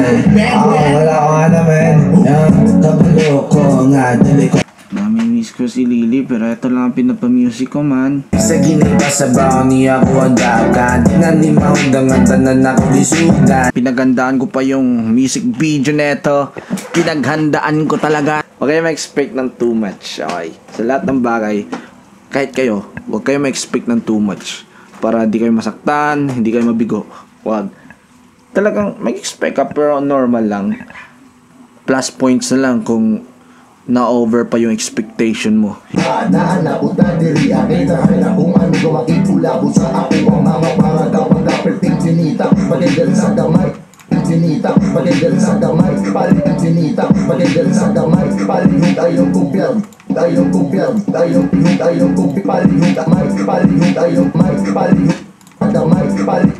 Wala ko nga naman. Kabalo ko nga, dali ko. Nami-miss ko si Lily, pero ito lang ang pinapamusic ko, man. Sa giniba sa baon niya ako ang dagan. Tinanimaw dangan tanan ako disugan. Pinagandaan ko pa yung music video neto. Pinaghandaan ko talaga. Huwag kayo ma-expect ng too much, okay? Sa lahat ng bagay, kahit kayo, huwag kayo ma-expect ng too much. Para hindi kayo masaktan, hindi kayo mabigo. Huwag. Talagang mag-expect ka, pero normal lang. Plus points na lang kung na-over pa yung expectation mo. Naanak ko diri akita na kung ano ko makipulabo sa ako ang mga para kapag dapat tinita pagandal sa damay tinita pagandal sa damay palit tinita pagandal sa damay palit ayong kumpir ayong kumpir ayong kumpir palit damay palit ayong may palit damay palit.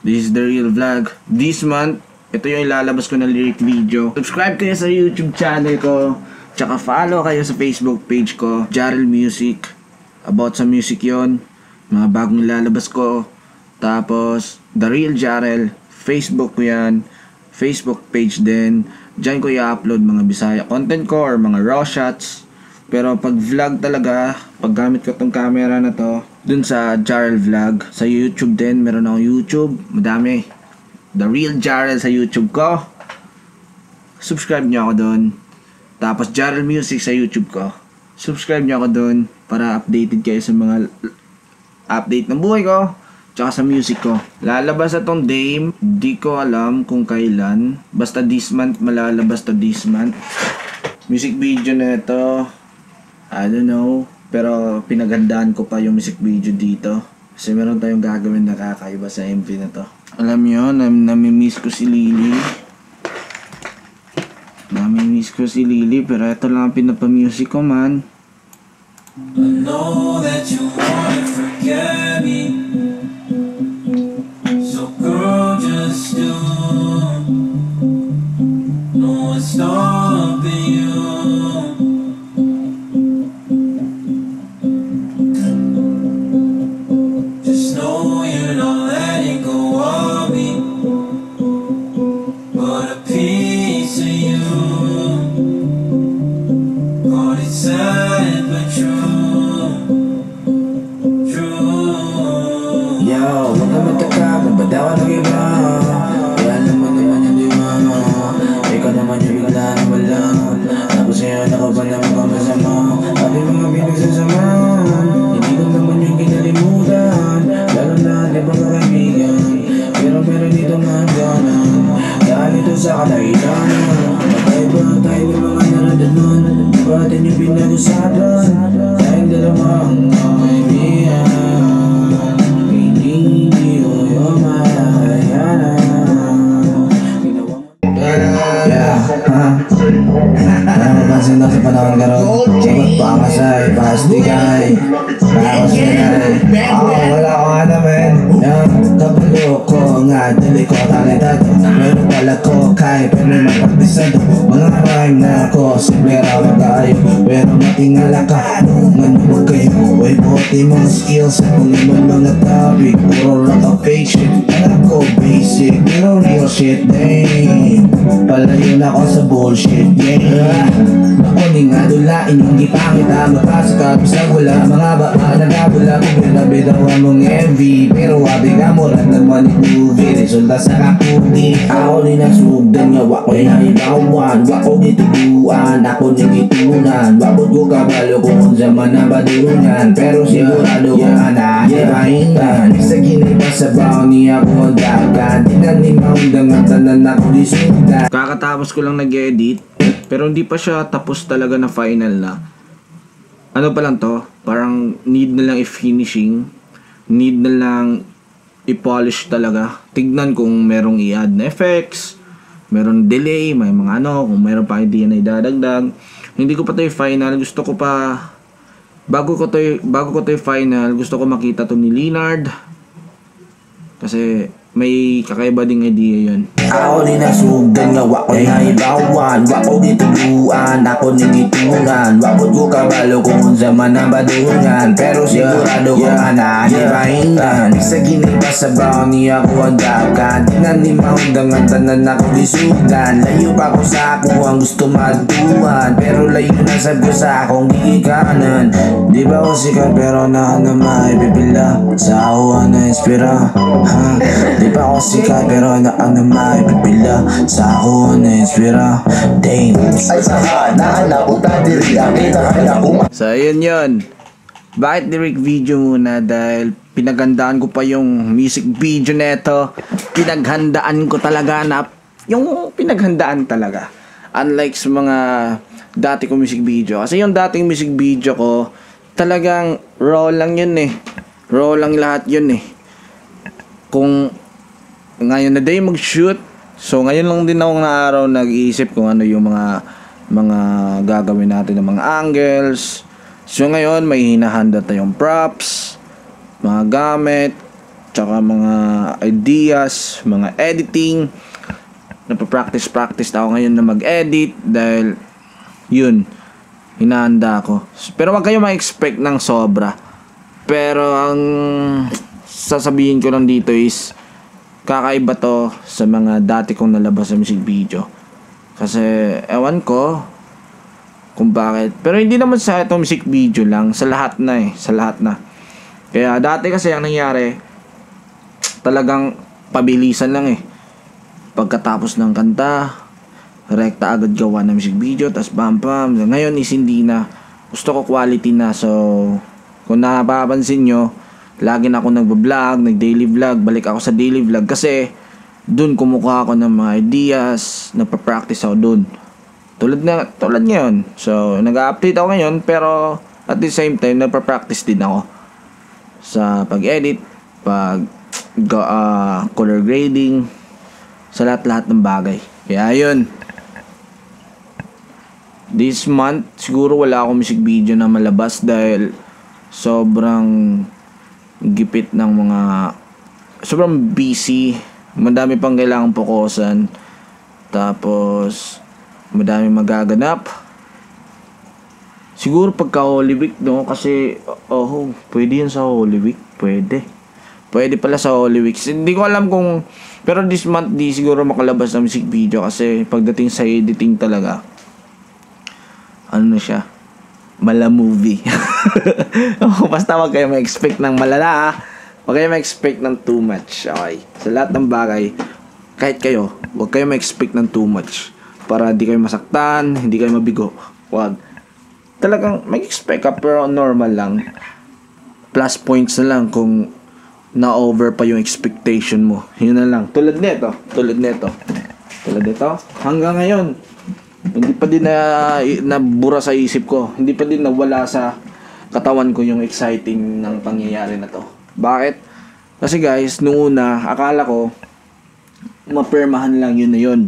This is the real vlog. This month, ito yung ilalabas ko na lyric video. Subscribe kayo sa YouTube channel ko. Tsaka follow kayo sa Facebook page ko, Jarrel Music. About sa music yon, mga bagong ilalabas ko. Tapos, The Real Jarrel. Facebook ko yan. Facebook page din. Diyan ko i-upload mga Bisaya content ko or mga raw shots. Pero pag vlog talaga, pag gamit ko tong camera na to, dun sa Jarrel Vlog. Sa YouTube din, meron akong YouTube. Madami. The Real Jarrel sa YouTube ko. Subscribe nyo ako dun. Tapos Jarrel Music sa YouTube ko. Subscribe nyo ako dun para updated kayo sa mga update ng buhay ko. Tsaka sa music ko. Lalabas na tong Dame. Di ko alam kung kailan. Basta this month, malalabas to this month. Music video na ito, I don't know. Pero pinagandaan ko pa yung music video dito. Kasi meron tayong gagawin na kakaiba sa MV na to. Alam nyo, nami-miss ko si Lily. Nami-miss ko si Lily, pero ito lang ang pinapamusic ko, man. I know that you wanna forget me. So girl, just do. No one's stopping you. Just know you're not letting go of me, but a piece of you. God, it's sad but true. Yo, huwag ka magtakapon, ba't ako nag-iba? Wala naman yung di ba? Ikaw naman yung bigla na wala. Tapos ngayon ako pa naman kang kasama. Pati mga pinagsasama, hindi ko naman yung kinalimutan. Lalo na di ba kaibigan? Pero dito nga hangganan. Dahil ito sa kadahilan. Magkaiba tayo ng mga naradaanan. Di ba atin yung pinag-usapan? Dahil dalawang kaibigan. Napansin na sa panahon garon. Sagot pa ang asay, pastigay. Wala ko nga naman. Kabalo ko nga, dali ko talentado. Meron pala ko kaya, pero mapagdisado. Mga rhyme na ako, simple raw tayo. Pero matingala ka, manuwag kayo. Uy, buti mga skills, kung ibang mga topic. Puro lang ka fake shit, alam ko basic. Pero real shit, dang. Palayo na ako sa bullshit, yeah. Ako ni nga dula, inyong gipangita. Mapasok ka, bisag wala. Mga baka nagabula, kung binabitawan mong MV. Pero wabi ka mo lang naman movie. Resulta sa kaputi. Ako ni nasugdan nga, wako'y naibawan. Wako gitubuan, ako ni gitunan. Wapot ko kabalo kung sa manabadunan. Pero sigurado ka na, ipahingan. Sa giniba sa baon niya ako ang dagan. Tinanimaw dangan tanan ako disugan. Kakatapos ko lang nag-edit, pero hindi pa siya tapos talaga na final na. Ano pa lang to? Parang need na lang i-finishing. Need na lang i-polish talaga. Tignan kung merong i-add na effects, meron delay, may mga ano, kung meron pa idea na idadagdag. Hindi ko pa to final. Gusto ko pa, bago ko to final, gusto ko makita to ni Leonard. Kasi may kakaiba ding idea yun. Ako ni nasugdan nga wako na ibawan, wako gituluan, ako ning itungan, wako ko kabalo kung unsa man ang badungan, pero sigurado ko ana di pahingan. Sa giniba sa baon niya ako ang dagan, di na ni maundangan tanan ako lisugan. Layo pa ko sa ako ang gusto maduan, pero layo na sab ko sa akong gigikanan. Di ba ko sikat pero na may pipila, sa ako na inspira, ha? Di pa ako sikat pero na may pipila, sa ako na inspira. Damn. Ay sa na uta diri akita kay akong So yun yun. Bakit lyric video muna? Dahil pinaghandaan ko pa yung music video neto. Pinaghandaan ko talaga na yung pinaghandaan talaga. Unlike sa mga dati ko music video. Kasi yung dating music video ko talagang raw lang yun eh. Raw lang lahat yun eh. Kung ngayon na day mag-shoot, so ngayon lang din ako na araw nag-iisip kung ano yung mga gagawin natin ng mga angles. So ngayon may hinahanda tayong props, mga gamit, tsaka mga ideas, mga editing. Napapractice na ako ngayon na mag-edit dahil yun, hinahanda ko. Pero wag kayo ma-expect ng sobra. Pero ang sasabihin ko lang dito is kakaiba to sa mga dati kong nalabas sa music video. Kasi ewan ko kung bakit. Pero hindi naman sa itong music video lang, sa lahat na eh, sa lahat na. Kaya dati kasi ang nangyari, talagang pabilisan lang eh. Pagkatapos ng kanta, rekta agad gawa ng music video, tas bam. Ngayon is hindi na. Gusto ko quality na. So kung napapansin nyo, lagi na ako nagbablog, nag-daily vlog, balik ako sa daily vlog kasi dun kumukuha ako ng mga ideas, nagpa-practice ako dun. Tulad ngayon. So, nag-update ako ngayon pero at the same time, nagpa-practice din ako sa pag-edit, color grading, sa lahat-lahat ng bagay. Kaya yun. This month, siguro wala akong music video na malabas dahil sobrang gipit ng mga sobrang busy, madami pang kailangang pokusan, tapos madami magaganap. Siguro pagka Holy Week, no? Kasi pwede yun sa Holy Week, pwede pala sa Holy Week. Hindi ko alam kung, pero this month di siguro makalabas ng music video kasi pagdating sa editing talaga, ano na siya, mala movie. Basta wag kayo ma-expect ng malala. Wag kayo ma-expect ng too much. Okay? Sa lahat ng bagay, kahit kayo, wag kayo ma-expect ng too much. Para hindi kayo masaktan, hindi kayo mabigo. Wag. Talagang mag-expect ka pero normal lang. Plus points na lang kung na-over pa yung expectation mo. Yun na lang. Tulad nito. Hanggang ngayon, hindi pa din nabura sa isip ko. Hindi pa din nawala sa katawan ko yung exciting ng pangyayari na to. Bakit? Kasi guys, nung una, akala ko mapirmahan lang yun na yun.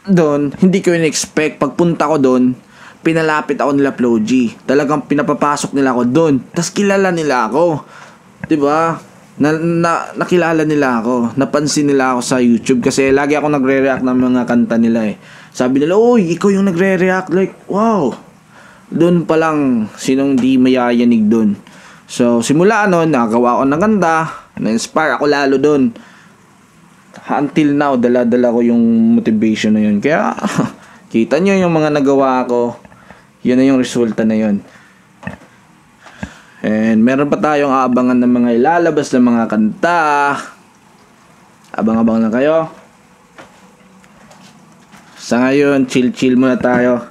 Doon, hindi ko in-expect. Pagpunta ko doon, pinalapit ako nila Flo G. Talagang pinapapasok nila ako doon. Tas kilala nila ako. 'Di ba? Nakilala nila ako. Napansin nila ako sa YouTube kasi lagi ako nagre-react ng mga kanta nila eh. Sabi nila, "Oy, ikaw yung nagre-react." Like, wow. Doon pa lang sinong di mayayanig doon. So, simula noon, nakagawa ko ng kanta, na-inspire ako lalo doon. Until now, dala-dala ko yung motivation na yun. Kaya, kita nyo yung mga nagawa ko. Yun na yung resulta na yun. And meron pa tayong aabangan ng mga ilalabas ng mga kanta. Abang-abang lang kayo. Sa ngayon, chill-chill muna tayo.